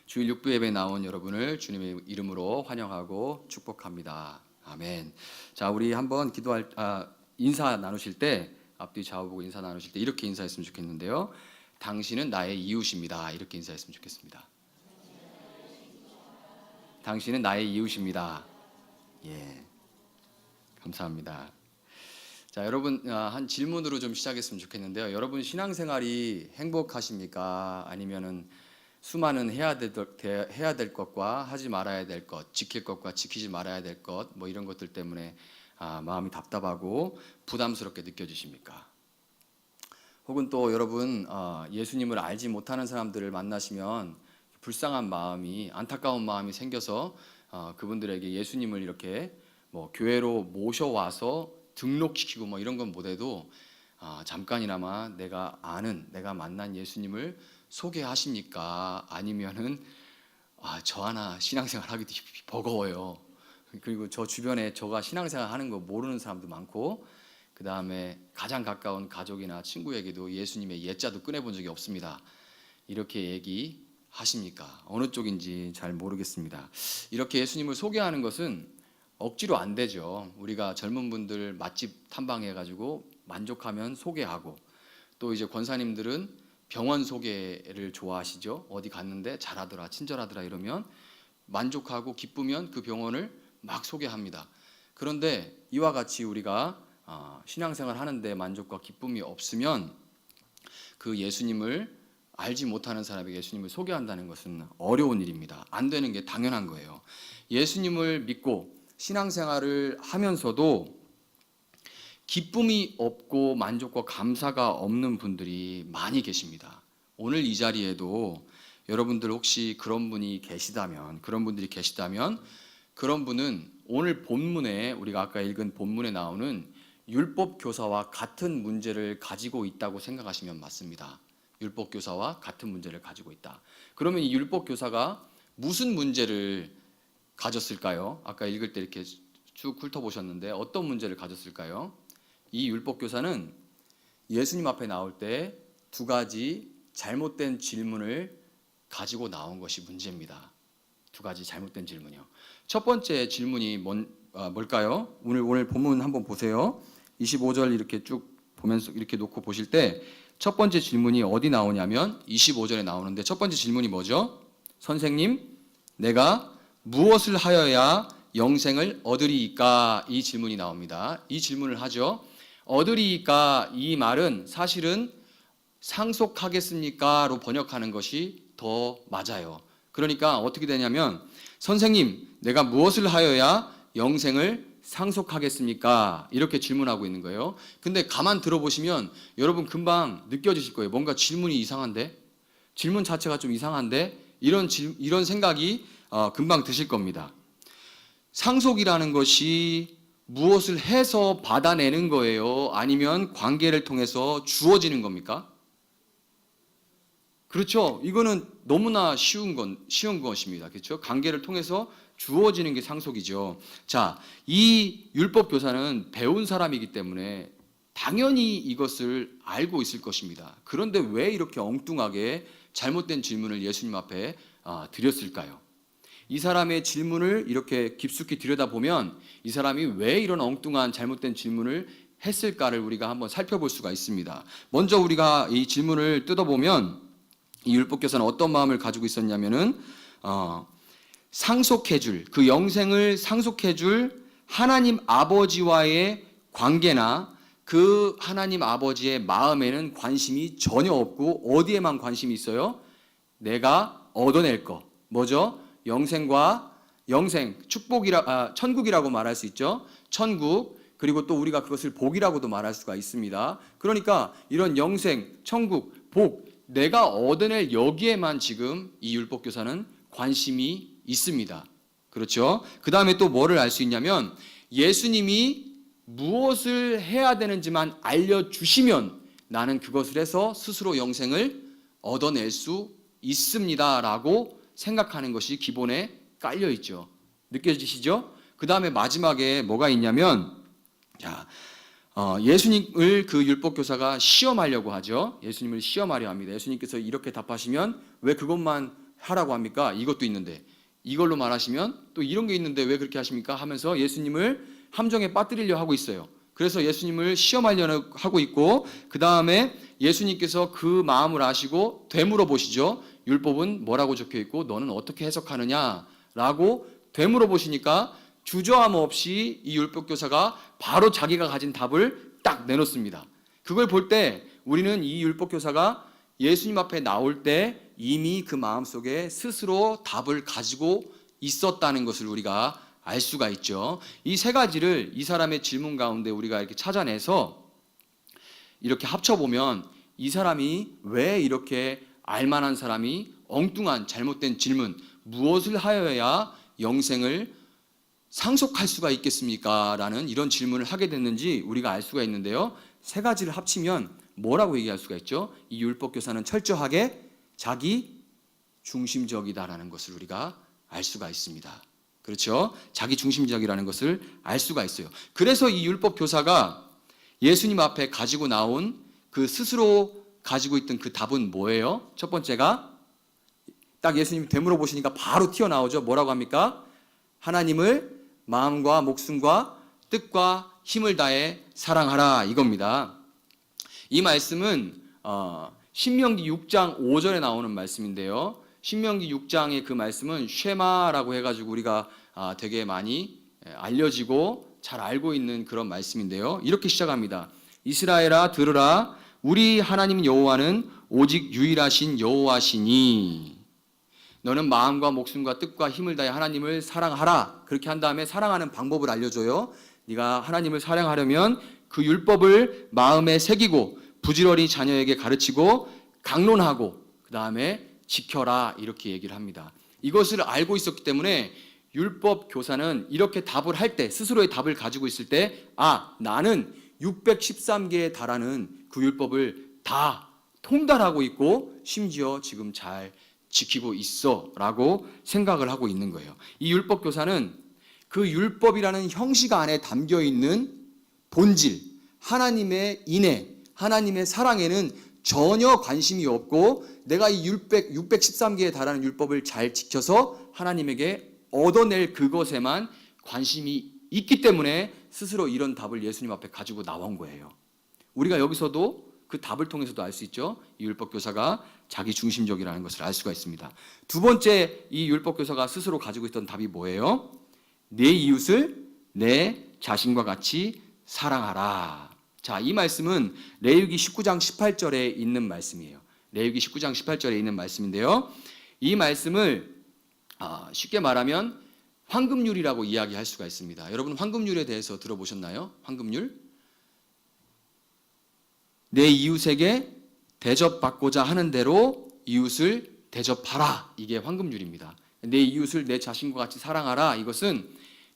주일 6부 예배에 나온 여러분을 주님의 이름으로 환영하고 축복합니다. 아멘. 자, 우리 한번 인사 나누실 때, 앞뒤 좌우 보고 인사 나누실 때 이렇게 인사했으면 좋겠는데요. 당신은 나의 이웃입니다. 이렇게 인사했으면 좋겠습니다. 당신은 나의 이웃입니다. 예, 감사합니다. 자, 여러분, 한 질문으로 좀 시작했으면 좋겠는데요. 여러분 신앙생활이 행복하십니까? 아니면은 수많은 해야 될 것과 하지 말아야 될 것, 지킬 것과 지키지 말아야 될 것, 뭐 이런 것들 때문에 마음이 답답하고 부담스럽게 느껴지십니까? 혹은 또 여러분 예수님을 알지 못하는 사람들을 만나시면 불쌍한 마음이, 안타까운 마음이 생겨서 그분들에게 예수님을 이렇게 뭐 교회로 모셔와서 등록시키고 뭐 이런 건 못해도 잠깐이나마 내가 만난 예수님을 소개하십니까? 아니면은 저 하나 신앙생활 하기도 버거워요. 그리고 저 주변에 저가 신앙생활 하는 거 모르는 사람도 많고, 그 다음에 가장 가까운 가족이나 친구에게도 예수님의 예자도 꺼내본 적이 없습니다. 이렇게 얘기하십니까? 어느 쪽인지 잘 모르겠습니다. 이렇게 예수님을 소개하는 것은 억지로 안 되죠. 우리가 젊은 분들 맛집 탐방해가지고 만족하면 소개하고, 또 이제 권사님들은 병원 소개를 좋아하시죠. 어디 갔는데 잘하더라, 친절하더라 이러면 만족하고 기쁘면 그 병원을 막 소개합니다. 그런데 이와 같이 우리가 신앙생활 하는데 만족과 기쁨이 없으면 그 예수님을 알지 못하는 사람에게 예수님을 소개한다는 것은 어려운 일입니다. 안 되는 게 당연한 거예요. 예수님을 믿고 신앙생활을 하면서도 기쁨이 없고 만족과 감사가 없는 분들이 많이 계십니다. 오늘 이 자리에도 여러분들 혹시 그런 분들이 계시다면 그런 분은 오늘 본문에, 우리가 아까 읽은 본문에 나오는 율법 교사와 같은 문제를 가지고 있다고 생각하시면 맞습니다. 율법 교사와 같은 문제를 가지고 있다. 그러면 이 율법 교사가 무슨 문제를 가졌을까요? 아까 읽을 때 이렇게 쭉 훑어보셨는데 어떤 문제를 가졌을까요? 이 율법 교사는 예수님 앞에 나올 때 두 가지 잘못된 질문을 가지고 나온 것이 문제입니다. 두 가지 잘못된 질문이요. 첫 번째 질문이 뭘까요? 오늘 본문 한번 보세요. 25절 이렇게 쭉 보면서 이렇게 놓고 보실 때 첫 번째 질문이 어디 나오냐면 25절에 나오는데, 첫 번째 질문이 뭐죠? 선생님, 내가 무엇을 하여야 영생을 얻으리이까? 이 질문이 나옵니다. 이 질문을 하죠. 얻으리이까, 이 말은 사실은 상속하겠습니까? 로 번역하는 것이 더 맞아요. 그러니까 어떻게 되냐면, 선생님, 내가 무엇을 하여야 영생을 상속하겠습니까? 이렇게 질문하고 있는 거예요. 근데 가만 들어보시면 여러분 금방 느껴지실 거예요. 뭔가 질문이 이상한데? 질문 자체가 좀 이상한데? 이런 생각이 금방 드실 겁니다. 상속이라는 것이 무엇을 해서 받아내는 거예요? 아니면 관계를 통해서 주어지는 겁니까? 그렇죠. 이거는 너무나 쉬운 것입니다. 그렇죠? 관계를 통해서 주어지는 게 상속이죠. 자, 이 율법 교사는 배운 사람이기 때문에 당연히 이것을 알고 있을 것입니다. 그런데 왜 이렇게 엉뚱하게 잘못된 질문을 예수님 앞에 드렸을까요? 이 사람의 질문을 이렇게 깊숙이 들여다보면 이 사람이 왜 이런 엉뚱한 잘못된 질문을 했을까를 우리가 한번 살펴볼 수가 있습니다. 먼저 우리가 이 질문을 뜯어보면 이 율법교사는 어떤 마음을 가지고 있었냐면은 상속해줄, 그 영생을 상속해줄 하나님 아버지와의 관계나 그 하나님 아버지의 마음에는 관심이 전혀 없고 어디에만 관심이 있어요? 내가 얻어낼 거. 뭐죠? 영생과 천국이라고 말할 수 있죠. 천국, 그리고 또 우리가 그것을 복이라고도 말할 수가 있습니다. 그러니까 이런 영생, 천국, 복, 내가 얻어낼 여기에만 지금 이 율법교사는 관심이 있습니다. 그렇죠? 그 다음에 또 뭐를 알 수 있냐면, 예수님이 무엇을 해야 되는지만 알려주시면 나는 그것을 해서 스스로 영생을 얻어낼 수 있습니다 라고 생각하는 것이 기본에 깔려 있죠. 느껴지시죠? 그 다음에 마지막에 뭐가 있냐면, 예수님을 그 율법교사가 시험하려고 하죠. 예수님을 시험하려 합니다. 예수님께서 이렇게 답하시면 왜 그것만 하라고 합니까? 이것도 있는데. 이걸로 말하시면 또 이런 게 있는데 왜 그렇게 하십니까? 하면서 예수님을 함정에 빠뜨리려 하고 있어요. 그래서 예수님을 시험하려고 하고 있고, 그 다음에 예수님께서 그 마음을 아시고 되물어 보시죠. 율법은 뭐라고 적혀 있고 너는 어떻게 해석하느냐라고 되물어 보시니까 주저함 없이 이 율법교사가 바로 자기가 가진 답을 딱 내놓습니다. 그걸 볼 때 우리는 이 율법교사가 예수님 앞에 나올 때 이미 그 마음속에 스스로 답을 가지고 있었다는 것을 우리가 알 수가 있죠. 이 세 가지를 이 사람의 질문 가운데 우리가 이렇게 찾아내서 이렇게 합쳐보면 이 사람이 왜 이렇게 알만한 사람이 엉뚱한 잘못된 질문, 무엇을 하여야 영생을 상속할 수가 있겠습니까? 라는 이런 질문을 하게 됐는지 우리가 알 수가 있는데요. 세 가지를 합치면 뭐라고 얘기할 수가 있죠? 이 율법교사는 철저하게 자기 중심적이다라는 것을 우리가 알 수가 있습니다. 그렇죠? 자기 중심적이라는 것을 알 수가 있어요. 그래서 이 율법교사가 예수님 앞에 가지고 나온 그 스스로 가지고 있던 그 답은 뭐예요? 첫 번째가 딱 예수님이 되물어 보시니까 바로 튀어나오죠. 뭐라고 합니까? 하나님을 마음과 목숨과 뜻과 힘을 다해 사랑하라, 이겁니다. 이 말씀은 신명기 6장 5절에 나오는 말씀인데요. 신명기 6장의 그 말씀은 쉐마라고 해가지고 우리가 되게 많이 알려지고 잘 알고 있는 그런 말씀인데요. 이렇게 시작합니다. 이스라엘아 들으라, 우리 하나님 여호와는 오직 유일하신 여호와시니 너는 마음과 목숨과 뜻과 힘을 다해 하나님을 사랑하라. 그렇게 한 다음에 사랑하는 방법을 알려줘요. 네가 하나님을 사랑하려면 그 율법을 마음에 새기고 부지런히 자녀에게 가르치고 강론하고 그 다음에 지켜라, 이렇게 얘기를 합니다. 이것을 알고 있었기 때문에 율법 교사는 이렇게 답을 할 때, 스스로의 답을 가지고 있을 때, 나는 613개에 달하는 그 율법을 다 통달하고 있고 심지어 지금 잘 지키고 있어 라고 생각을 하고 있는 거예요. 이 율법 교사는 그 율법이라는 형식 안에 담겨 있는 본질, 하나님의 인애, 하나님의 사랑에는 전혀 관심이 없고 내가 이 613개에 달하는 율법을 잘 지켜서 하나님에게 얻어낼 그것에만 관심이 있기 때문에 스스로 이런 답을 예수님 앞에 가지고 나온 거예요. 우리가 여기서도 그 답을 통해서도 알 수 있죠. 이 율법교사가 자기 중심적이라는 것을 알 수가 있습니다. 두 번째, 이 율법교사가 스스로 가지고 있던 답이 뭐예요? 내 이웃을 내 자신과 같이 사랑하라. 자, 이 말씀은 레위기 19장 18절에 있는 말씀이에요. 레위기 19장 18절에 있는 말씀인데요. 이 말씀을 쉽게 말하면 황금률이라고 이야기할 수가 있습니다. 여러분 황금률에 대해서 들어보셨나요? 황금률? 내 이웃에게 대접받고자 하는 대로 이웃을 대접하라. 이게 황금률입니다. 내 이웃을 내 자신과 같이 사랑하라. 이것은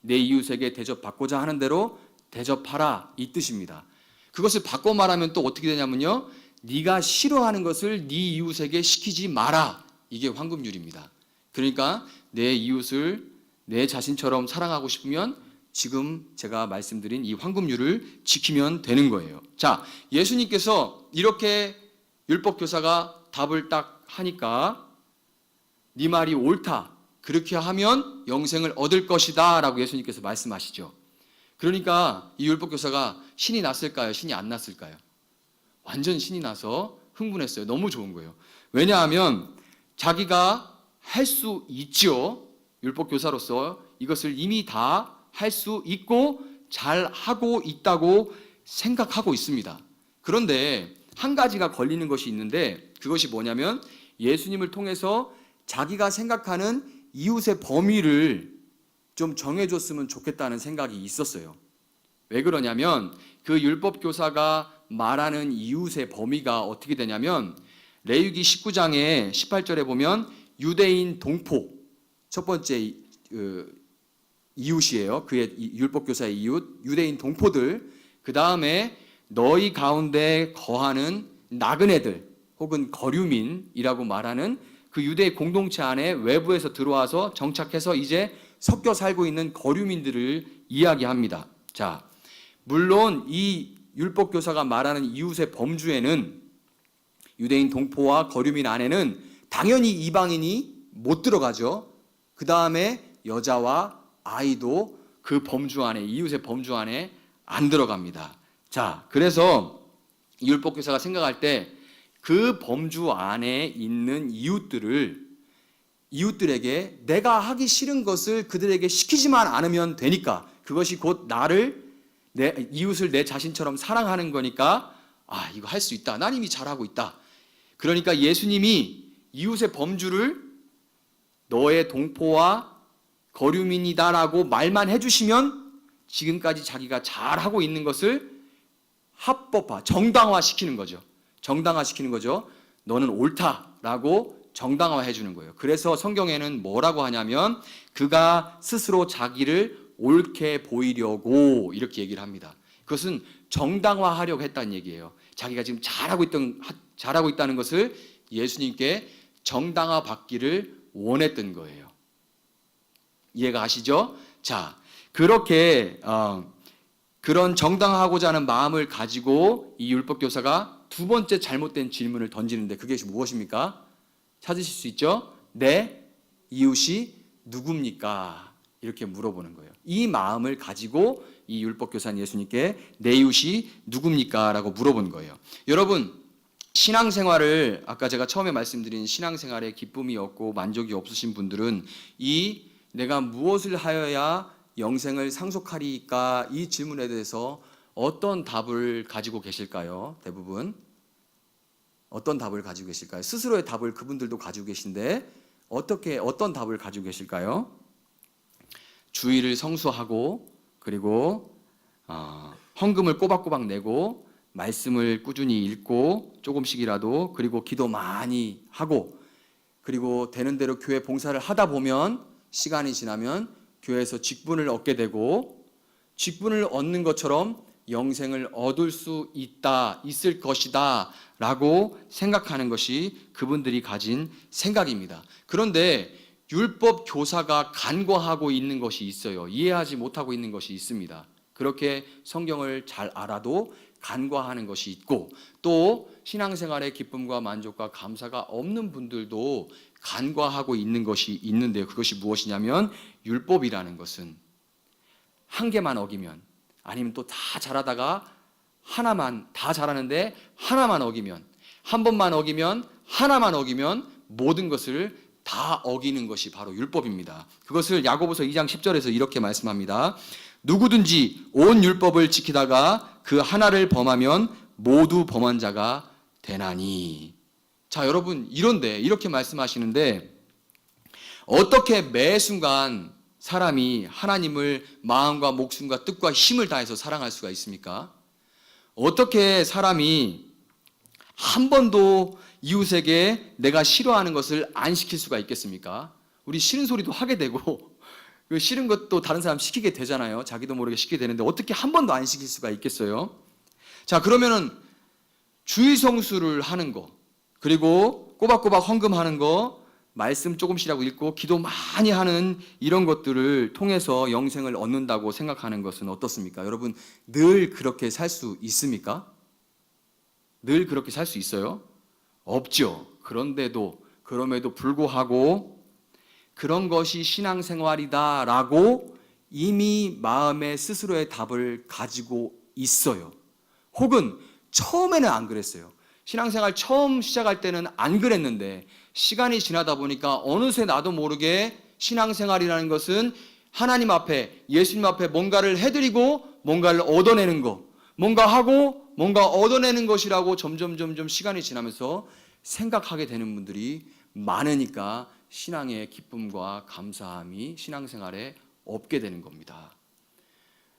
내 이웃에게 대접받고자 하는 대로 대접하라, 이 뜻입니다. 그것을 바꿔 말하면 또 어떻게 되냐면요, 네가 싫어하는 것을 네 이웃에게 시키지 마라. 이게 황금률입니다. 그러니까 내 이웃을 내 자신처럼 사랑하고 싶으면 지금 제가 말씀드린 이 황금률을 지키면 되는 거예요. 자, 예수님께서 이렇게 율법교사가 답을 딱 하니까 네 말이 옳다, 그렇게 하면 영생을 얻을 것이다 라고 예수님께서 말씀하시죠. 그러니까 이 율법교사가 신이 났을까요? 신이 안 났을까요? 완전 신이 나서 흥분했어요. 너무 좋은 거예요. 왜냐하면 자기가 할 수 있죠. 율법교사로서 이것을 이미 다 할 수 있고 잘 하고 있다고 생각하고 있습니다. 그런데 한 가지가 걸리는 것이 있는데 그것이 뭐냐면 예수님을 통해서 자기가 생각하는 이웃의 범위를 좀 정해줬으면 좋겠다는 생각이 있었어요. 왜 그러냐면 그 율법교사가 말하는 이웃의 범위가 어떻게 되냐면 레위기 19장의 18절에 보면 유대인 동포, 첫 번째 이웃이에요. 그의 율법교사의 이웃, 유대인 동포들, 그 다음에 너희 가운데 거하는 나그네들 혹은 거류민이라고 말하는 그 유대 공동체 안에 외부에서 들어와서 정착해서 이제 섞여 살고 있는 거류민들을 이야기합니다. 자, 물론 이 율법교사가 말하는 이웃의 범주에는 유대인 동포와 거류민 안에는 당연히 이방인이 못 들어가죠. 그 다음에 여자와 아이도 그 범주 안에, 이웃의 범주 안에 안 들어갑니다. 자, 그래서 율법교사가 생각할 때 그 범주 안에 있는 이웃들에게 내가 하기 싫은 것을 그들에게 시키지만 않으면 되니까, 그것이 곧 내 이웃을 내 자신처럼 사랑하는 거니까, 이거 할 수 있다. 난 이미 잘하고 있다. 그러니까 예수님이 이웃의 범주를 너의 동포와 거류민이다라고 말만 해주시면 지금까지 자기가 잘하고 있는 것을 정당화시키는 거죠. 정당화시키는 거죠. 너는 옳다라고 정당화해 주는 거예요. 그래서 성경에는 뭐라고 하냐면 그가 스스로 자기를 옳게 보이려고 이렇게 얘기를 합니다. 그것은 정당화하려고 했다는 얘기예요. 자기가 지금 잘하고 있다는 것을 예수님께 정당화 받기를 원했던 거예요. 이해가 가시죠? 자, 그렇게 그런 정당화하고자 하는 마음을 가지고 이 율법교사가 두 번째 잘못된 질문을 던지는데 그게 무엇입니까? 찾으실 수 있죠? 내 이웃이 누굽니까? 이렇게 물어보는 거예요. 이 마음을 가지고 이 율법교사는 예수님께 내 이웃이 누굽니까? 라고 물어본 거예요. 여러분, 신앙생활을 아까 제가 처음에 말씀드린 신앙생활에 기쁨이 없고 만족이 없으신 분들은 내가 무엇을 하여야 영생을 상속하리까 이 질문에 대해서 어떤 답을 가지고 계실까요? 대부분 어떤 답을 가지고 계실까요? 스스로의 답을 그분들도 가지고 계신데 어떤 답을 가지고 계실까요? 주일을 성수하고 그리고 헌금을 꼬박꼬박 내고 말씀을 꾸준히 읽고 조금씩이라도 그리고 기도 많이 하고 그리고 되는 대로 교회 봉사를 하다 보면 시간이 지나면 교회에서 직분을 얻게 되고 직분을 얻는 것처럼 영생을 얻을 수 있을 것이다 라고 생각하는 것이 그분들이 가진 생각입니다. 그런데 율법 교사가 간과하고 있는 것이 있어요. 이해하지 못하고 있는 것이 있습니다. 그렇게 성경을 잘 알아도 간과하는 것이 있고 또 신앙생활의 기쁨과 만족과 감사가 없는 분들도 간과하고 있는 것이 있는데요. 그것이 무엇이냐면 율법이라는 것은 한 개만 어기면 아니면 또 다 잘하다가 다 잘하는데 하나만 어기면 한 번만 어기면 하나만 어기면 모든 것을 다 어기는 것이 바로 율법입니다. 그것을 야고보서 2장 10절에서 이렇게 말씀합니다. 누구든지 온 율법을 지키다가 그 하나를 범하면 모두 범한 자가 되나니. 자, 여러분 이렇게 말씀하시는데 어떻게 매 순간 사람이 하나님을 마음과 목숨과 뜻과 힘을 다해서 사랑할 수가 있습니까? 어떻게 사람이 한 번도 이웃에게 내가 싫어하는 것을 안 시킬 수가 있겠습니까? 우리 싫은 소리도 하게 되고 싫은 것도 다른 사람 시키게 되잖아요. 자기도 모르게 시키게 되는데 어떻게 한 번도 안 시킬 수가 있겠어요? 자, 그러면은 주일 성수를 하는 거 그리고 꼬박꼬박 헌금하는 거 말씀 조금씩이라고 읽고 기도 많이 하는 이런 것들을 통해서 영생을 얻는다고 생각하는 것은 어떻습니까? 여러분 늘 그렇게 살 수 있습니까? 늘 그렇게 살 수 있어요? 없죠. 그럼에도 불구하고 그런 것이 신앙생활이다라고 이미 마음에 스스로의 답을 가지고 있어요. 혹은 처음에는 안 그랬어요. 신앙생활 처음 시작할 때는 안 그랬는데 시간이 지나다 보니까 어느새 나도 모르게 신앙생활이라는 것은 하나님 앞에 예수님 앞에 뭔가를 해드리고 뭔가를 얻어내는 거 뭔가 하고 뭔가 얻어내는 것이라고 점점 시간이 지나면서 생각하게 되는 분들이 많으니까 신앙의 기쁨과 감사함이 신앙생활에 없게 되는 겁니다.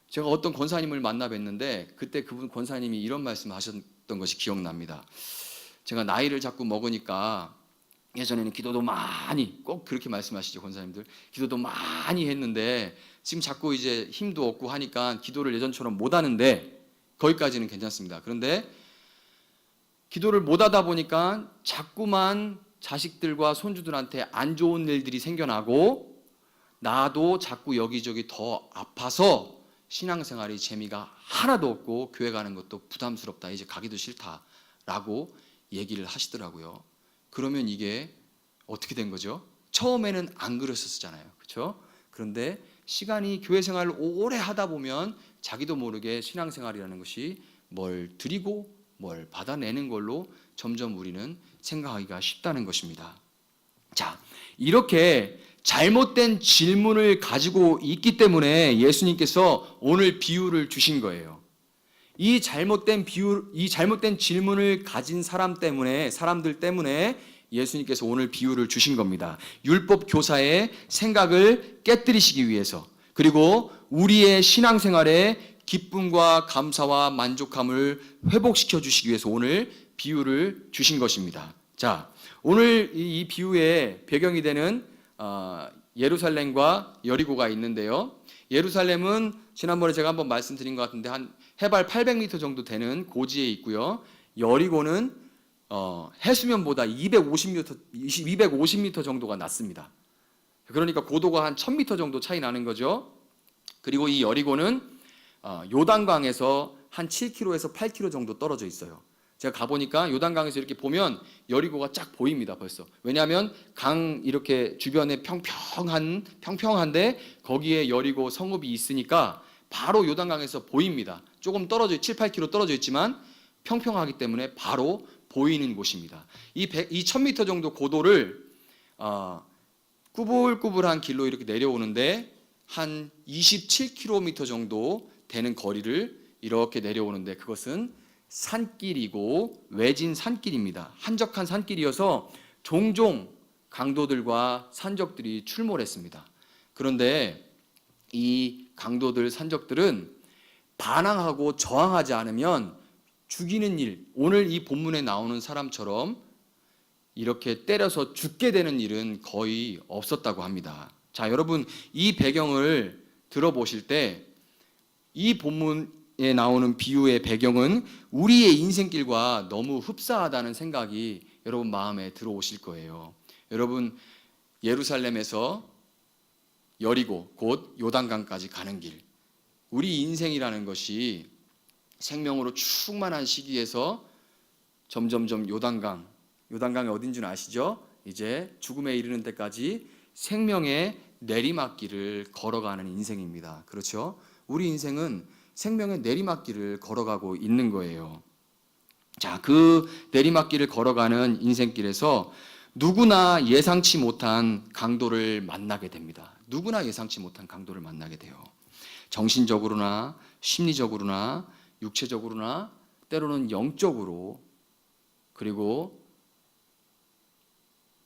제가 어떤 권사님을 만나 뵀는데 그때 그분 권사님이 이런 말씀 하셨던 것이 기억납니다. 제가 나이를 자꾸 먹으니까 예전에는 기도도 많이 꼭 그렇게 말씀하시죠, 권사님들. 기도도 많이 했는데 지금 자꾸 이제 힘도 없고 하니까 기도를 예전처럼 못 하는데 거기까지는 괜찮습니다. 그런데 기도를 못 하다 보니까 자꾸만 자식들과 손주들한테 안 좋은 일들이 생겨나고 나도 자꾸 여기저기 더 아파서 신앙생활이 재미가 하나도 없고 교회 가는 것도 부담스럽다. 이제 가기도 싫다라고 얘기를 하시더라고요. 그러면 이게 어떻게 된 거죠? 처음에는 안 그랬었잖아요. 그렇죠? 그런데 시간이 교회 생활을 오래 하다 보면 자기도 모르게 신앙생활이라는 것이 뭘 드리고 뭘 받아내는 걸로 점점 우리는 생각하기가 쉽다는 것입니다. 자, 이렇게 잘못된 질문을 가지고 있기 때문에 예수님께서 오늘 비유를 주신 거예요. 이 잘못된 질문을 가진 사람들 때문에 예수님께서 오늘 비유를 주신 겁니다. 율법 교사의 생각을 깨뜨리시기 위해서, 그리고 우리의 신앙생활에 기쁨과 감사와 만족함을 회복시켜 주시기 위해서 오늘 비유를 주신 것입니다. 자, 오늘 이 비유의 배경이 되는 예루살렘과 여리고가 있는데요. 예루살렘은 지난번에 제가 한번 말씀드린 것 같은데 한 해발 800m 정도 되는 고지에 있고요. 여리고는 해수면보다 250m 정도가 낮습니다. 그러니까 고도가 한 1000m 정도 차이 나는 거죠. 그리고 이 여리고는 요단강에서 한 7km에서 8km 정도 떨어져 있어요. 제가 가보니까 요단강에서 이렇게 보면 여리고가 쫙 보입니다. 벌써. 왜냐하면 강 이렇게 주변에 평평한데 거기에 여리고 성읍이 있으니까 바로 요단강에서 보입니다. 조금 떨어져 7, 8km 떨어져 있지만 평평하기 때문에 바로 보이는 곳입니다. 이 1000m 정도 고도를 꾸불꾸불한 길로 이렇게 내려오는데 한 27km 정도 되는 거리를 이렇게 내려오는데 그것은 산길이고 외진 산길입니다. 한적한 산길이어서 종종 강도들과 산적들이 출몰했습니다. 그런데 이 강도들, 산적들은 반항하고 저항하지 않으면 죽이는 일, 오늘 이 본문에 나오는 사람처럼 이렇게 때려서 죽게 되는 일은 거의 없었다고 합니다. 자, 여러분, 이 배경을 들어보실 때 이 본문에 나오는 비유의 배경은 우리의 인생길과 너무 흡사하다는 생각이 여러분 마음에 들어오실 거예요. 여러분, 예루살렘에서 여리고 곧 요단강까지 가는 길, 우리 인생이라는 것이 생명으로 충만한 시기에서 점점점 요단강이 어딘지는 아시죠? 이제 죽음에 이르는 데까지 생명의 내리막길을 걸어가는 인생입니다. 그렇죠? 우리 인생은 생명의 내리막길을 걸어가고 있는 거예요. 자, 그 내리막길을 걸어가는 인생길에서 누구나 예상치 못한 강도를 만나게 됩니다. 누구나 예상치 못한 강도를 만나게 돼요. 정신적으로나 심리적으로나 육체적으로나 때로는 영적으로, 그리고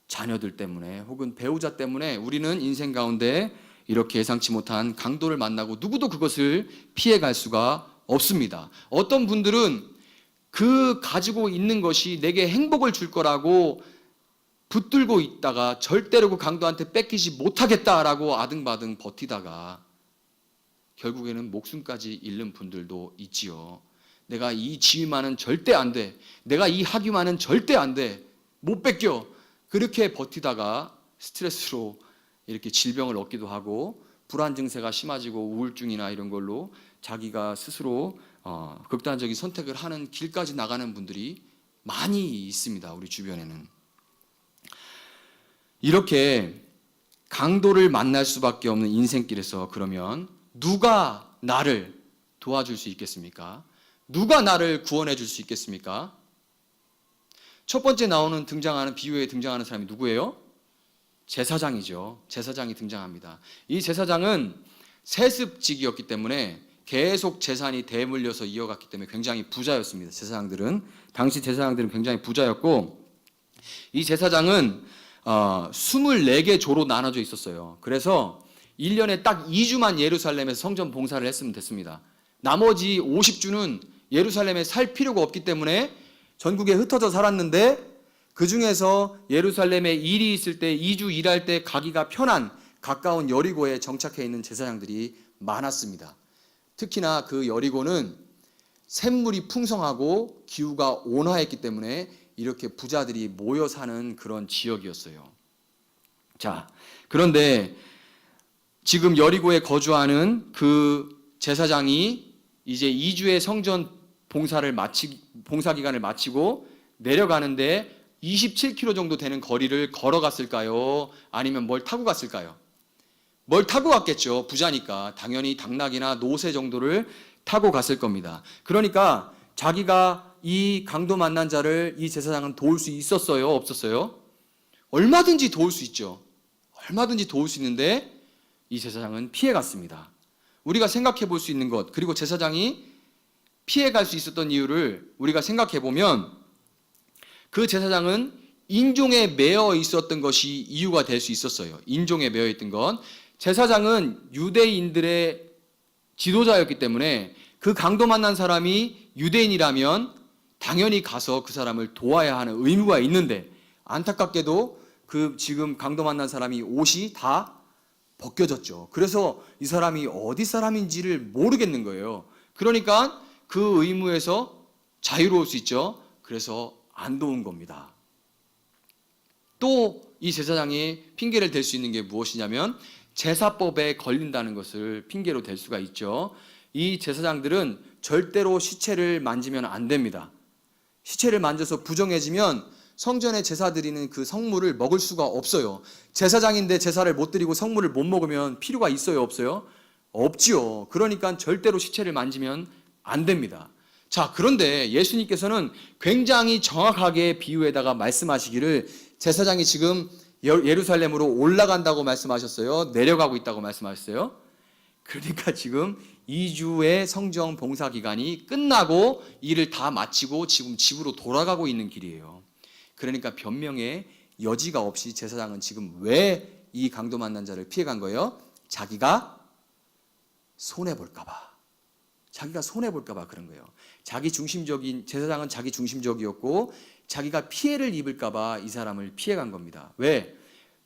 자녀들 때문에 혹은 배우자 때문에 우리는 인생 가운데 이렇게 예상치 못한 강도를 만나고 누구도 그것을 피해갈 수가 없습니다. 어떤 분들은 그 가지고 있는 것이 내게 행복을 줄 거라고 붙들고 있다가 절대로 그 강도한테 뺏기지 못하겠다라고 아등바등 버티다가 결국에는 목숨까지 잃는 분들도 있지요. 내가 이 지위만은 절대 안 돼. 내가 이 학위만은 절대 안 돼. 못 뺏겨. 그렇게 버티다가 스트레스로 이렇게 질병을 얻기도 하고 불안 증세가 심해지고 우울증이나 이런 걸로 자기가 스스로 극단적인 선택을 하는 길까지 나가는 분들이 많이 있습니다. 우리 주변에는. 이렇게 강도를 만날 수밖에 없는 인생길에서 그러면 누가 나를 도와줄 수 있겠습니까? 누가 나를 구원해 줄 수 있겠습니까? 첫 번째 등장하는 비유에 등장하는 사람이 누구예요? 제사장이죠. 제사장이 등장합니다. 이 제사장은 세습직이었기 때문에 계속 재산이 대물려서 이어갔기 때문에 굉장히 부자였습니다. 당시 제사장들은 굉장히 부자였고, 이 제사장은 24개 조로 나눠져 있었어요. 그래서 1년에 딱 2주만 예루살렘에서 성전 봉사를 했으면 됐습니다. 나머지 50주는 예루살렘에 살 필요가 없기 때문에 전국에 흩어져 살았는데, 그 중에서 예루살렘에 일이 있을 때 2주 일할 때 가기가 편한 가까운 여리고에 정착해 있는 제사장들이 많았습니다. 특히나 그 여리고는 샘물이 풍성하고 기후가 온화했기 때문에 이렇게 부자들이 모여 사는 그런 지역이었어요. 자, 그런데 지금 여리고에 거주하는 그 제사장이 이제 2주의 성전 봉사 기간을 마치고 내려가는데 27km 정도 되는 거리를 걸어갔을까요? 아니면 뭘 타고 갔을까요? 뭘 타고 갔겠죠. 부자니까. 당연히 당나귀나 노새 정도를 타고 갔을 겁니다. 그러니까 자기가 이 강도 만난 자를 이 제사장은 도울 수 있었어요? 없었어요? 얼마든지 도울 수 있죠. 얼마든지 도울 수 있는데 이 제사장은 피해갔습니다. 우리가 생각해 볼 수 있는 것, 그리고 제사장이 피해갈 수 있었던 이유를 우리가 생각해 보면 그 제사장은 인종에 매여 있었던 것이 이유가 될 수 있었어요. 인종에 매여 있던 건 제사장은 유대인들의 지도자였기 때문에 그 강도 만난 사람이 유대인이라면 당연히 가서 그 사람을 도와야 하는 의무가 있는데 안타깝게도 그 지금 강도 만난 사람이 옷이 다 벗겨졌죠. 그래서 이 사람이 어디 사람인지를 모르겠는 거예요. 그러니까 그 의무에서 자유로울 수 있죠. 그래서 안 도운 겁니다. 또 이 제사장이 핑계를 댈 수 있는 게 무엇이냐면 제사법에 걸린다는 것을 핑계로 댈 수가 있죠. 이 제사장들은 절대로 시체를 만지면 안 됩니다. 시체를 만져서 부정해지면 성전에 제사 드리는 그 성물을 먹을 수가 없어요. 제사장인데 제사를 못 드리고 성물을 못 먹으면 필요가 있어요, 없어요? 없지요. 그러니까 절대로 시체를 만지면 안 됩니다. 자, 그런데 예수님께서는 굉장히 정확하게 비유에다가 말씀하시기를 제사장이 지금 예루살렘으로 올라간다고 말씀하셨어요? 내려가고 있다고 말씀하셨어요? 그러니까 지금 2주의 성정 봉사 기간이 끝나고 일을 다 마치고 지금 집으로 돌아가고 있는 길이에요. 그러니까 변명의 여지가 없이 제사장은 지금 왜 이 강도 만난 자를 피해간 거예요? 자기가 손해볼까 봐. 자기가 손해볼까 봐 그런 거예요. 제사장은 자기 중심적이었고 자기가 피해를 입을까 봐 이 사람을 피해간 겁니다. 왜?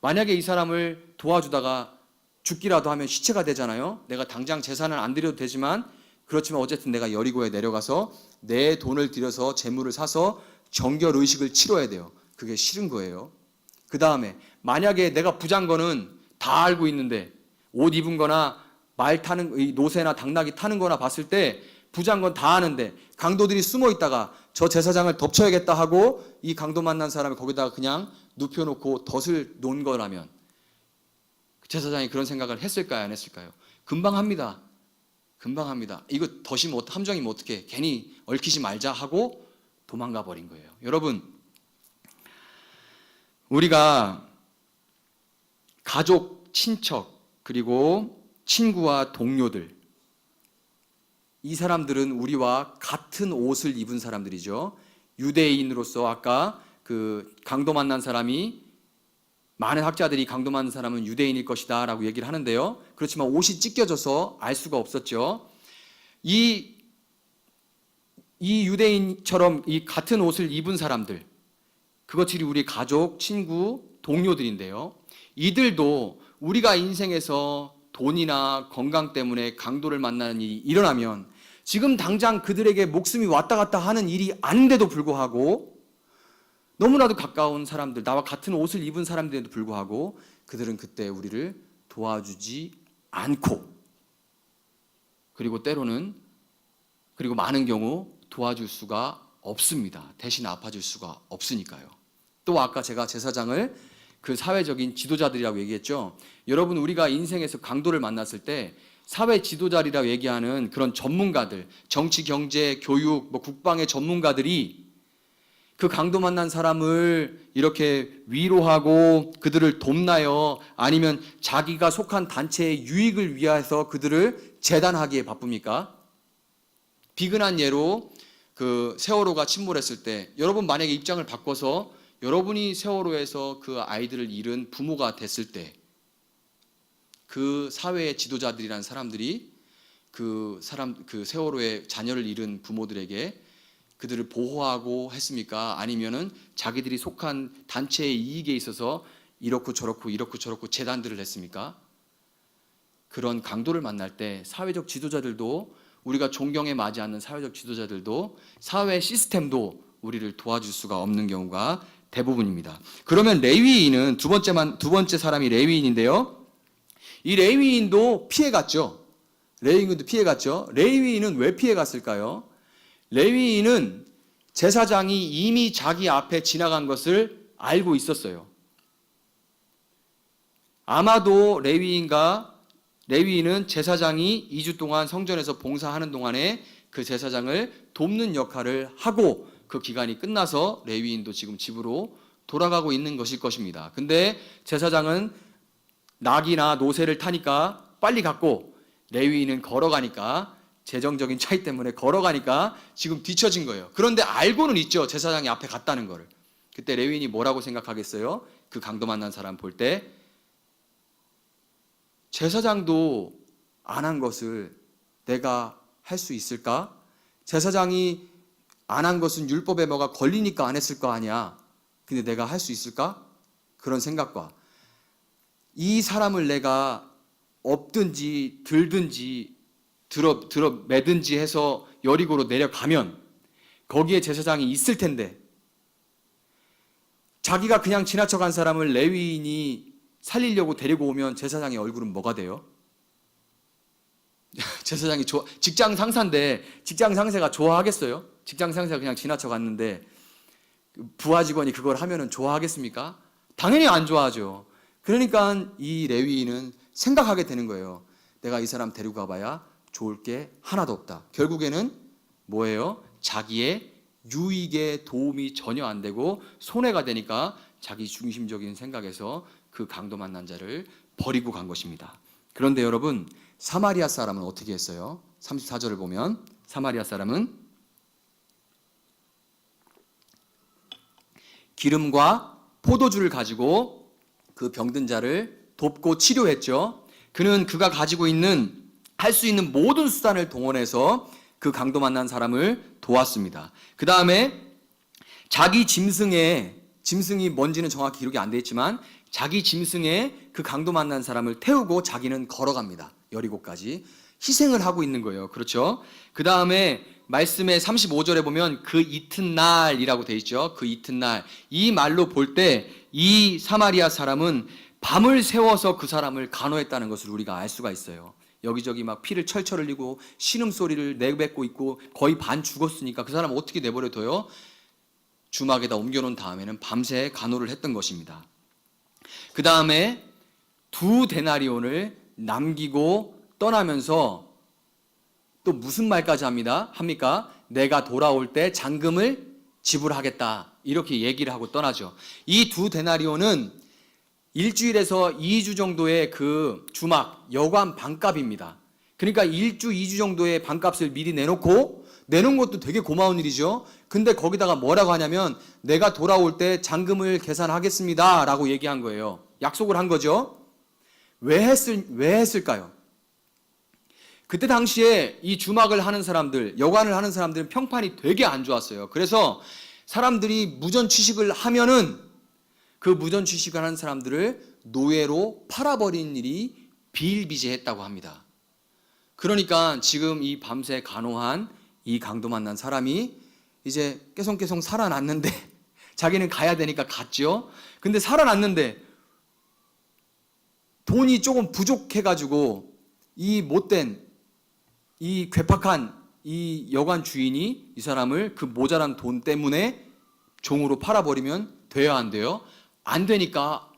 만약에 이 사람을 도와주다가 죽기라도 하면 시체가 되잖아요. 내가 당장 제사는 안 드려도 되지만 그렇지만 어쨌든 내가 여리고에 내려가서 내 돈을 들여서 재물을 사서 정결 의식을 치러야 돼요. 그게 싫은 거예요. 그 다음에 만약에 내가 부자인 거는 다 알고 있는데 옷 입은 거나 말 타는 노새나 당나귀 타는 거나 봤을 때 부자인 건 다 아는데 강도들이 숨어 있다가 저 제사장을 덮쳐야겠다 하고 이 강도 만난 사람을 거기다가 그냥 눕혀놓고 덫을 놓은 거라면 제사장이 그런 생각을 했을까요? 안 했을까요? 금방 합니다. 금방 합니다. 이거 덫이면 함정이면 어떻게 괜히 얽히지 말자 하고 도망가 버린 거예요. 여러분, 우리가 가족, 친척, 그리고 친구와 동료들, 이 사람들은 우리와 같은 옷을 입은 사람들이죠. 유대인으로서 아까 그 강도 만난 사람이, 많은 학자들이 강도 만난 사람은 유대인일 것이다 라고 얘기를 하는데요. 그렇지만 옷이 찢겨져서 알 수가 없었죠. 이 유대인처럼 이 같은 옷을 입은 사람들, 그것들이 우리 가족, 친구, 동료들인데요. 이들도 우리가 인생에서 돈이나 건강 때문에 강도를 만나는 일이 일어나면 지금 당장 그들에게 목숨이 왔다 갔다 하는 일이 아닌데도 불구하고 너무나도 가까운 사람들, 나와 같은 옷을 입은 사람들에도 불구하고 그들은 그때 우리를 도와주지 않고 그리고 때로는 그리고 많은 경우 도와줄 수가 없습니다. 대신 아파줄 수가 없으니까요. 또 아까 제가 제사장을 그 사회적인 지도자들이라고 얘기했죠. 여러분, 우리가 인생에서 강도를 만났을 때 사회 지도자리라고 얘기하는 그런 전문가들, 정치, 경제, 교육, 국방의 전문가들이 그 강도 만난 사람을 이렇게 위로하고 그들을 돕나요? 아니면 자기가 속한 단체의 유익을 위해서 그들을 재단하기에 바쁩니까? 비근한 예로 그 세월호가 침몰했을 때 여러분 만약에 입장을 바꿔서 여러분이 세월호에서 그 아이들을 잃은 부모가 됐을 때 그 사회의 지도자들이란 사람들이 그 세월호의 자녀를 잃은 부모들에게 그들을 보호하고 했습니까? 아니면은 자기들이 속한 단체의 이익에 있어서 이렇고 저렇고 재단들을 했습니까? 그런 강도를 만날 때 사회적 지도자들도, 우리가 존경에 맞지 않는 사회적 지도자들도, 사회 시스템도 우리를 도와줄 수가 없는 경우가 대부분입니다. 그러면 레위인은 두 번째 사람이 레위인인데요. 이 레위인도 피해갔죠. 레위인도 피해갔죠. 레위인은 왜 피해갔을까요? 레위인은 제사장이 이미 자기 앞에 지나간 것을 알고 있었어요. 아마도 레위인은 제사장이 2주 동안 성전에서 봉사하는 동안에 그 제사장을 돕는 역할을 하고 그 기간이 끝나서 레위인도 지금 집으로 돌아가고 있는 것일 것입니다. 근데 제사장은 낙이나 노새를 타니까 빨리 갔고 레위인은 걸어가니까 재정적인 차이 때문에 걸어가니까 지금 뒤처진 거예요. 그런데 알고는 있죠. 제사장이 앞에 갔다는 거를. 그때 레위인이 뭐라고 생각하겠어요? 그 강도 만난 사람 볼 때 제사장도 안 한 것을 내가 할 수 있을까? 제사장이 안 한 것은 율법에 뭐가 걸리니까 안 했을 거 아니야. 근데 내가 할 수 있을까? 그런 생각과 이 사람을 내가 업든지 들든지 들어 매든지 해서 여리고로 내려가면 거기에 제사장이 있을 텐데 자기가 그냥 지나쳐간 사람을 레위인이 살리려고 데리고 오면 제사장의 얼굴은 뭐가 돼요? 제사장이 직장 상사인데 직장 상사가 좋아하겠어요? 직장 상사가 그냥 지나쳐 갔는데 부하 직원이 그걸 하면은 좋아하겠습니까? 당연히 안 좋아하죠. 그러니까 이 레위인은 생각하게 되는 거예요. 내가 이 사람 데리고 가봐야 좋을 게 하나도 없다. 결국에는 뭐예요? 자기의 유익에 도움이 전혀 안 되고 손해가 되니까 자기 중심적인 생각에서 그 강도 만난 자를 버리고 간 것입니다. 그런데 여러분, 사마리아 사람은 어떻게 했어요? 34절을 보면 사마리아 사람은 기름과 포도주를 가지고 그 병든 자를 돕고 치료했죠. 그는 그가 가지고 있는 할 수 있는 모든 수단을 동원해서 그 강도 만난 사람을 도왔습니다. 그 다음에 자기 짐승이 뭔지는 정확히 기록이 안 돼 있지만 자기 짐승에 그 강도 만난 사람을 태우고 자기는 걸어갑니다. 여리고까지 희생을 하고 있는 거예요. 그렇죠? 그 다음에 말씀의 35절에 보면 그 이튿날이라고 돼 있죠. 그 이튿날. 이 말로 볼 때 이 사마리아 사람은 밤을 새워서 그 사람을 간호했다는 것을 우리가 알 수가 있어요. 여기저기 막 피를 철철 흘리고 신음소리를 내뱉고 있고 거의 반 죽었으니까 그 사람 어떻게 내버려둬요? 주막에다 옮겨놓은 다음에는 밤새 간호를 했던 것입니다. 그 다음에 2데나리온을 남기고 떠나면서 또 무슨 말까지 합니까? 내가 돌아올 때 잔금을 지불하겠다. 이렇게 얘기를 하고 떠나죠. 이 2데나리온은 일주일에서 2주 정도의 그 주막, 여관 반값입니다. 그러니까 1주, 2주 정도의 반값을 미리 내놓은 것도 되게 고마운 일이죠. 근데 거기다가 뭐라고 하냐면 내가 돌아올 때 잔금을 계산하겠습니다 라고 얘기한 거예요. 약속을 한 거죠. 왜 했을까요? 그때 당시에 이 주막을 하는 사람들, 여관을 하는 사람들은 평판이 되게 안 좋았어요. 그래서 사람들이 무전취식을 하면은 그 무전취식을 하는 사람들을 노예로 팔아버린 일이 비일비재했다고 합니다. 그러니까 지금 이 밤새 간호한 이 강도 만난 사람이 이제 깨송깨송 살아났는데 자기는 가야 되니까 갔죠. 근데 살아났는데 돈이 조금 부족해가지고 이 못된 이 괴팍한 이 여관 주인이 이 사람을 그 모자란 돈 때문에 종으로 팔아버리면 돼요, 안 돼요? 안 되니까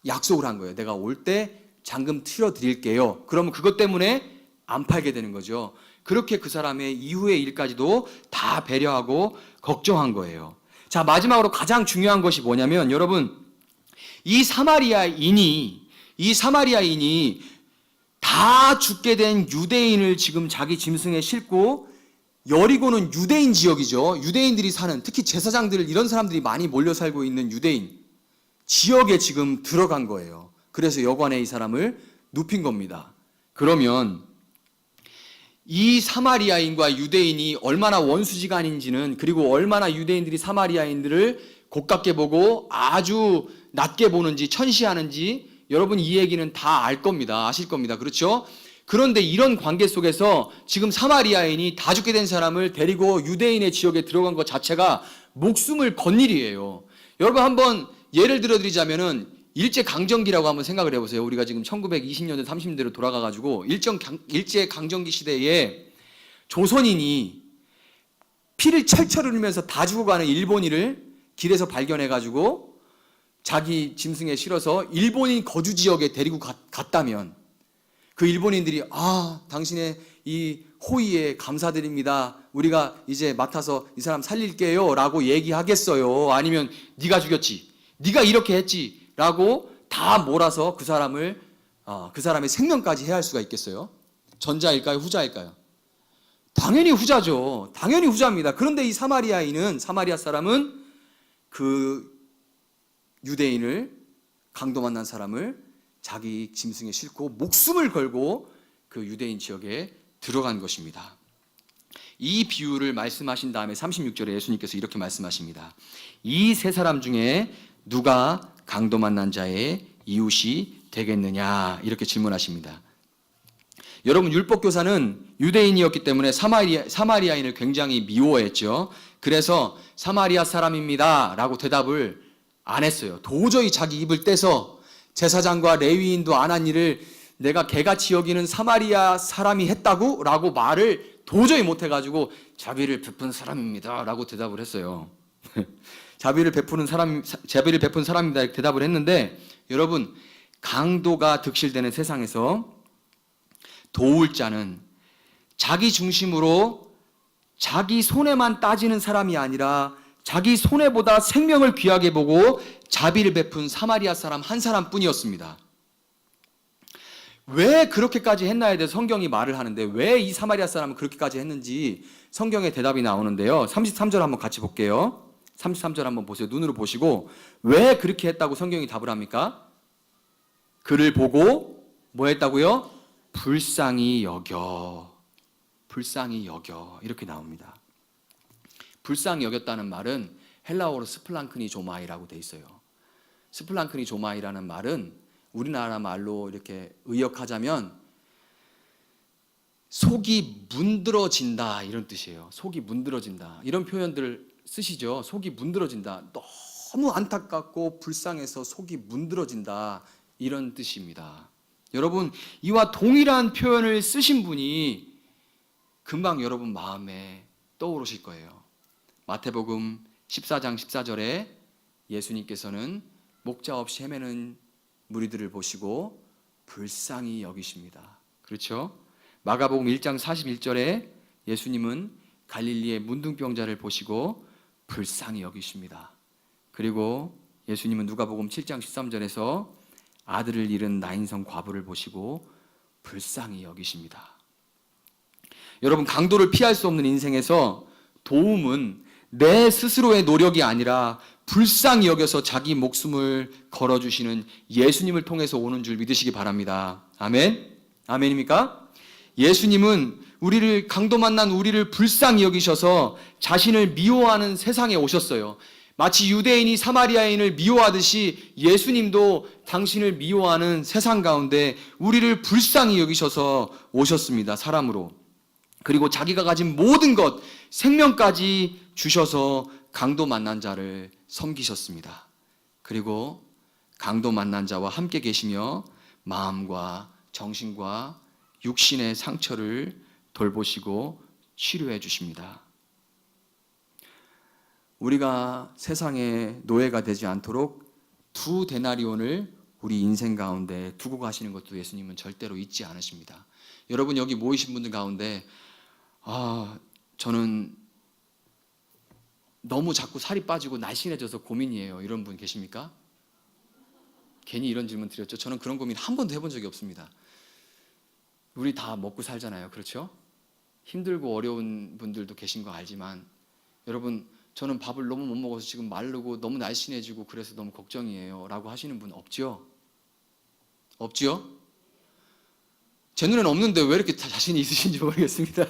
약속을 한 거예요. 내가 올 때 잔금 틀어드릴게요. 그러면 그것 때문에 안 팔게 되는 거죠. 그렇게 그 사람의 이후의 일까지도 다 배려하고 걱정한 거예요. 자, 마지막으로 가장 중요한 것이 뭐냐면 여러분, 이 사마리아인이 다 죽게 된 유대인을 지금 자기 짐승에 싣고 여리고는 유대인 지역이죠. 유대인들이 사는, 특히 제사장들 이런 사람들이 많이 몰려 살고 있는 유대인 지역에 지금 들어간 거예요. 그래서 여관에 이 사람을 눕힌 겁니다. 그러면 이 사마리아인과 유대인이 얼마나 원수지간인지는, 그리고 얼마나 유대인들이 사마리아인들을 고깝게 보고 아주 낮게 보는지 천시하는지 여러분 이 얘기는 다 알 겁니다. 아실 겁니다. 그렇죠? 그런데 이런 관계 속에서 지금 사마리아인이 다 죽게 된 사람을 데리고 유대인의 지역에 들어간 것 자체가 목숨을 건 일이에요. 여러분 한번 예를 들어드리자면은 일제강점기라고 한번 생각을 해보세요. 우리가 지금 1920년대 30년대로 돌아가가지고 일제강점기 시대에 조선인이 피를 철철 흘리면서 다 죽어가는 일본인을 길에서 발견해가지고 자기 짐승에 실어서 일본인 거주 지역에 데리고 갔다면 그 일본인들이 당신의 이 호의에 감사드립니다. 우리가 이제 맡아서 이 사람 살릴게요 라고 얘기하겠어요? 아니면 네가 죽였지, 네가 이렇게 했지 라고 다 몰아서 그 사람의 생명까지 해할 수가 있겠어요? 전자일까요? 후자일까요? 당연히 후자죠. 당연히 후자입니다. 그런데 이 사마리아 사람은 그 유대인을, 강도 만난 사람을 자기 짐승에 싣고 목숨을 걸고 그 유대인 지역에 들어간 것입니다. 이 비유를 말씀하신 다음에 36절에 예수님께서 이렇게 말씀하십니다. 이 세 사람 중에 누가 강도 만난 자의 이웃이 되겠느냐? 이렇게 질문하십니다. 여러분, 율법교사는 유대인이었기 때문에 사마리아인을 굉장히 미워했죠. 그래서 사마리아 사람입니다 라고 대답을 안 했어요. 도저히 자기 입을 떼서 제사장과 레위인도 안 한 일을 내가 개같이 여기는 사마리아 사람이 했다고? 라고 말을 도저히 못해가지고 자비를 베푼 사람입니다 라고 대답을 했어요. 자비를 베푼 사람입니다 이렇게 대답을 했는데, 여러분, 강도가 득실되는 세상에서 도울 자는 자기 중심으로 자기 손해만 따지는 사람이 아니라 자기 손해보다 생명을 귀하게 보고 자비를 베푼 사마리아 사람 한 사람뿐이었습니다. 왜 그렇게까지 했나에 대해서 성경이 말을 하는데, 왜 이 사마리아 사람은 그렇게까지 했는지 성경의 대답이 나오는데요. 33절 한번 같이 볼게요. 33절 한번 보세요. 눈으로 보시고 왜 그렇게 했다고 성경이 답을 합니까? 그를 보고 뭐 했다고요? 불쌍히 여겨 이렇게 나옵니다. 불쌍히 여겼다는 말은 헬라어로 스플랑크니조마이라고 돼 있어요. 스플랑크니조마이라는 말은 우리나라 말로 이렇게 의역하자면 속이 문드러진다 이런 뜻이에요. 속이 문드러진다 이런 표현들 쓰시죠. 속이 문드러진다, 너무 안타깝고 불쌍해서 속이 문드러진다 이런 뜻입니다. 여러분, 이와 동일한 표현을 쓰신 분이 금방 여러분 마음에 떠오르실 거예요. 마태복음 14장 14절에 예수님께서는 목자 없이 헤매는 무리들을 보시고 불쌍히 여기십니다. 그렇죠? 마가복음 1장 41절에 예수님은 갈릴리의 문둥병자를 보시고 불쌍히 여기십니다. 그리고 예수님은 누가복음 7장 13절에서 아들을 잃은 나인성 과부를 보시고 불쌍히 여기십니다. 여러분, 강도를 피할 수 없는 인생에서 도움은 내 스스로의 노력이 아니라 불쌍히 여겨서 자기 목숨을 걸어주시는 예수님을 통해서 오는 줄 믿으시기 바랍니다. 아멘? 아멘입니까? 예수님은 강도 만난 우리를 불쌍히 여기셔서 자신을 미워하는 세상에 오셨어요. 마치 유대인이 사마리아인을 미워하듯이 예수님도 당신을 미워하는 세상 가운데 우리를 불쌍히 여기셔서 오셨습니다. 사람으로. 그리고 자기가 가진 모든 것, 생명까지 주셔서 강도 만난 자를 섬기셨습니다. 그리고 강도 만난 자와 함께 계시며 마음과 정신과 육신의 상처를 돌보시고 치료해 주십니다. 우리가 세상의 노예가 되지 않도록 2데나리온을 우리 인생 가운데 두고 가시는 것도 예수님은 절대로 잊지 않으십니다. 여러분, 여기 모이신 분들 가운데 저는 너무 자꾸 살이 빠지고 날씬해져서 고민이에요, 이런 분 계십니까? 괜히 이런 질문 드렸죠. 저는 그런 고민 한 번도 해본 적이 없습니다. 우리 다 먹고 살잖아요. 그렇죠? 힘들고 어려운 분들도 계신 거 알지만, 여러분, 저는 밥을 너무 못 먹어서 지금 마르고 너무 날씬해지고 그래서 너무 걱정이에요 라고 하시는 분 없죠? 없죠? 제 눈에는 없는데 왜 이렇게 자신이 있으신지 모르겠습니다.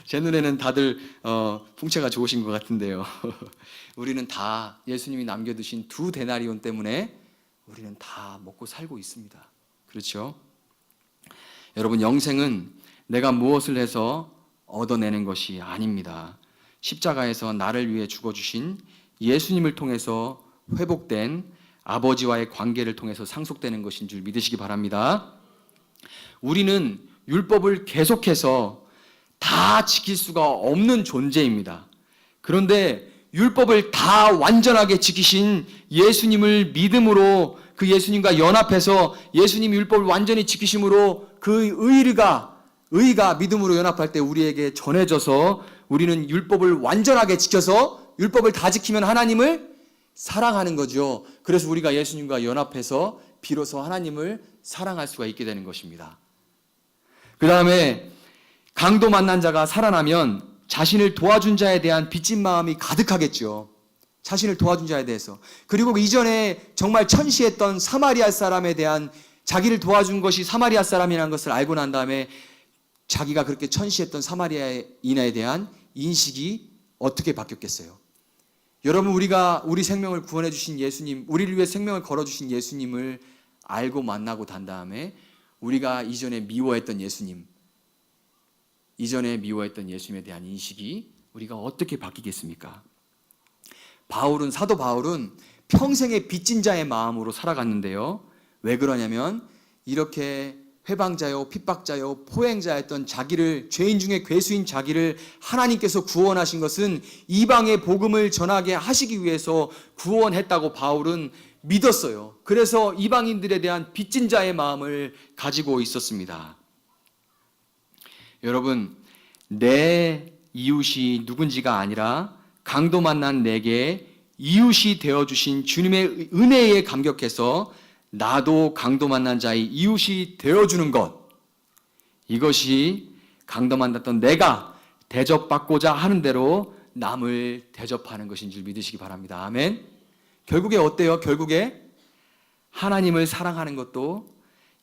제 눈에는 다들 풍채가 좋으신 것 같은데요. 우리는 다 예수님이 남겨두신 2데나리온 때문에 우리는 다 먹고 살고 있습니다. 그렇죠? 여러분, 영생은 내가 무엇을 해서 얻어내는 것이 아닙니다. 십자가에서 나를 위해 죽어주신 예수님을 통해서 회복된 아버지와의 관계를 통해서 상속되는 것인 줄 믿으시기 바랍니다. 우리는 율법을 계속해서 다 지킬 수가 없는 존재입니다. 그런데 율법을 다 완전하게 지키신 예수님을 믿음으로 그 예수님과 연합해서 예수님 율법을 완전히 지키심으로 그 의가 믿음으로 연합할 때 우리에게 전해져서 우리는 율법을 완전하게 지켜서 율법을 다 지키면 하나님을 사랑하는 거죠. 그래서 우리가 예수님과 연합해서 비로소 하나님을 사랑할 수가 있게 되는 것입니다. 그 다음에 강도 만난 자가 살아나면 자신을 도와준 자에 대한 빚진 마음이 가득하겠죠. 자신을 도와준 자에 대해서. 그리고 이전에 정말 천시했던 사마리아 사람에 대한 자기를 도와준 것이 사마리아 사람이라는 것을 알고 난 다음에 자기가 그렇게 천시했던 사마리아인에 대한 인식이 어떻게 바뀌었겠어요? 여러분, 우리 생명을 구원해 주신 예수님, 우리를 위해 생명을 걸어 주신 예수님을 알고 만나고 단 다음에 우리가 이전에 미워했던 예수님에 대한 인식이 우리가 어떻게 바뀌겠습니까? 사도 바울은 평생의 빚진 자의 마음으로 살아갔는데요. 왜 그러냐면 이렇게 회방자요, 핍박자요, 포행자였던 자기를, 죄인 중에 괴수인 자기를 하나님께서 구원하신 것은 이방의 복음을 전하게 하시기 위해서 구원했다고 바울은 믿었어요. 그래서 이방인들에 대한 빚진 자의 마음을 가지고 있었습니다. 여러분, 내 이웃이 누군지가 아니라 강도 만난 내게 이웃이 되어주신 주님의 은혜에 감격해서 나도 강도 만난 자의 이웃이 되어주는 것, 이것이 강도 만났던 내가 대접받고자 하는 대로 남을 대접하는 것인 줄 믿으시기 바랍니다. 아멘. 결국에 어때요? 결국에 하나님을 사랑하는 것도,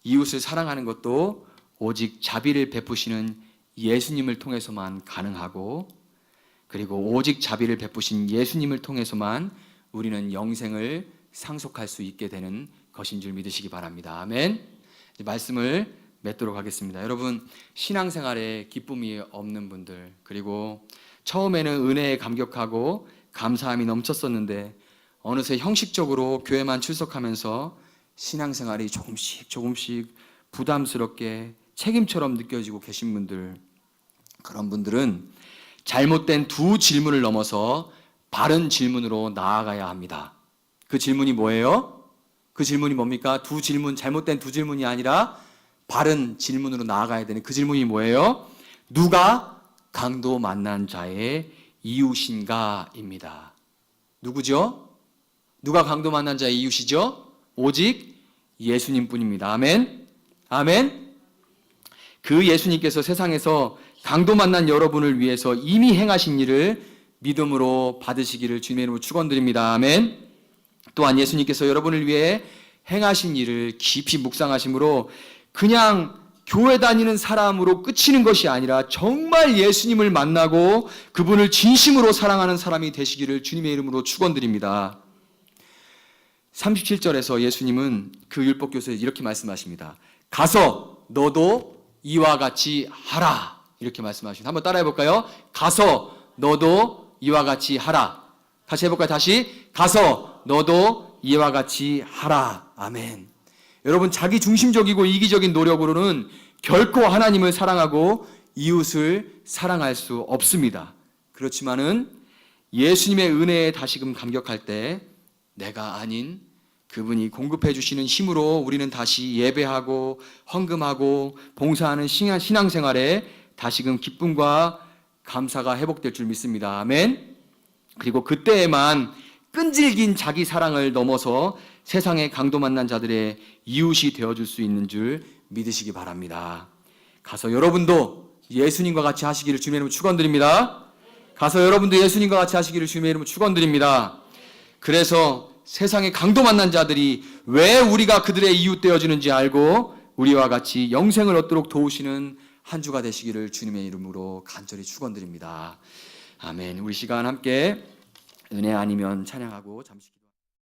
이웃을 사랑하는 것도 오직 자비를 베푸시는 예수님을 통해서만 가능하고, 그리고 오직 자비를 베푸신 예수님을 통해서만 우리는 영생을 상속할 수 있게 되는 것인 줄 믿으시기 바랍니다. 아멘. 말씀을 맺도록 하겠습니다. 여러분, 신앙생활에 기쁨이 없는 분들, 그리고 처음에는 은혜에 감격하고 감사함이 넘쳤었는데 어느새 형식적으로 교회만 출석하면서 신앙생활이 조금씩 부담스럽게 책임처럼 느껴지고 계신 분들, 그런 분들은 잘못된 두 질문을 넘어서 바른 질문으로 나아가야 합니다. 그 질문이 뭐예요? 그 질문이 뭡니까? 잘못된 두 질문이 아니라 바른 질문으로 나아가야 되는 그 질문이 뭐예요? 누가 강도 만난 자의 이웃인가입니다. 누구죠? 누가 강도 만난 자의 이웃이죠? 오직 예수님뿐입니다. 아멘. 아멘. 그 예수님께서 세상에서 강도 만난 여러분을 위해서 이미 행하신 일을 믿음으로 받으시기를 주님의 이름으로 축원드립니다. 아멘. 또한 예수님께서 여러분을 위해 행하신 일을 깊이 묵상하심으로 그냥 교회 다니는 사람으로 끝이는 것이 아니라 정말 예수님을 만나고 그분을 진심으로 사랑하는 사람이 되시기를 주님의 이름으로 축원드립니다. 37절에서 예수님은 그 율법교사에 이렇게 말씀하십니다. 가서 너도 이와 같이 하라. 이렇게 말씀하십니다. 한번 따라해 볼까요? 가서 너도 이와 같이 하라. 다시 해볼까요? 다시. 가서 너도 이와 같이 하라. 아멘. 여러분, 자기 중심적이고 이기적인 노력으로는 결코 하나님을 사랑하고 이웃을 사랑할 수 없습니다. 그렇지만은 예수님의 은혜에 다시금 감격할 때 내가 아닌 그분이 공급해 주시는 힘으로 우리는 다시 예배하고 헌금하고 봉사하는 신앙생활에 다시금 기쁨과 감사가 회복될 줄 믿습니다. 아멘. 그리고 그때에만 끈질긴 자기 사랑을 넘어서 세상의 강도 만난 자들의 이웃이 되어줄 수 있는 줄 믿으시기 바랍니다. 가서 여러분도 예수님과 같이 하시기를 주님의 이름으로 축원드립니다. 가서 여러분도 예수님과 같이 하시기를 주님의 이름으로 축원드립니다. 그래서 세상의 강도 만난 자들이 왜 우리가 그들의 이웃 되어주는지 알고 우리와 같이 영생을 얻도록 도우시는 한 주가 되시기를 주님의 이름으로 간절히 축원드립니다. 아멘. 우리 시간 함께 은혜 아니면 찬양하고 잠시